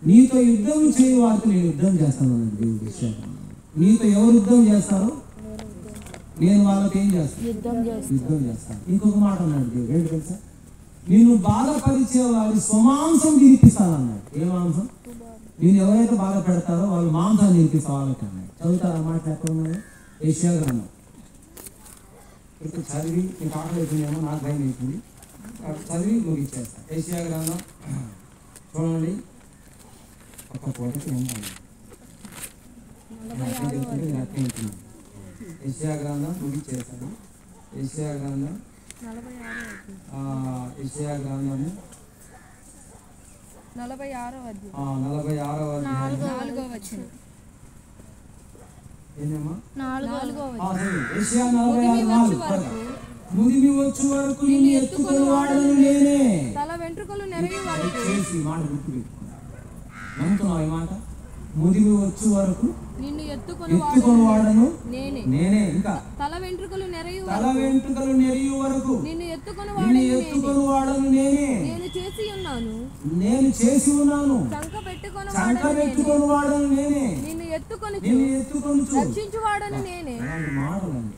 నీతో యుద్ధం చేయ వారికి నేను యుద్ధం చేస్తాను. దేవుడు విషయం నీతో ఎవరు యుద్ధం చేస్తారో నేను వాళ్ళకి ఏం చేస్తాను, యుద్ధం చేస్తాను. ఇంకొక మాట అన్నాడు దేవుడు, ఏంటి తెలుసా? నిన్ను బాధపరిచే వారి స్వమాంసం తినిపిస్తానన్నాడు. ఏ మాంసం? నేను ఎవరైతే బాధ పెడతారో వాళ్ళు మాంసాన్ని తినిపిస్తా వాళ్ళకి అన్నాడు. చదువుతారు ఆ మాట ఎక్కడ ఉన్నది? యెషయా గ్రంథం. ఇప్పుడు చదివి నీకు ఆకలి అవుతుందేమో, నాకు భయం అవుతుంది, చదివి ముగించేస్తా. యెషయా గ్రంథం చూడండి, ఒక పూటకి ఉంటాను. యెషయా గ్రంథం ముగించేస్తాను. యెషయా గ్రంథం 46వ 46వ ముదిమి వచ్చు వరకు నిన్ను ఎత్తుకొని వాడను నేనే. తల వెంట్రుకలు నెరగి వరకు మాట గుర్తు పెట్టుకున్నాను. నమ్ముతున్నావు ఈ మాట? ముదిమి వచ్చు వరకు నిన్ను ఎత్తుకొని వాడను నేనే. ఇంకా తల వెంట్రుకలు నెరగి వరకు నిన్ను ఎత్తుకొని వాడను నేనే. నేను చేసి ఉన్నాను. చంక పెట్టుకొని వాడను నేనే. నిన్ను ఎత్తుకొని రక్షించు వాడను నేనే. మాటలండి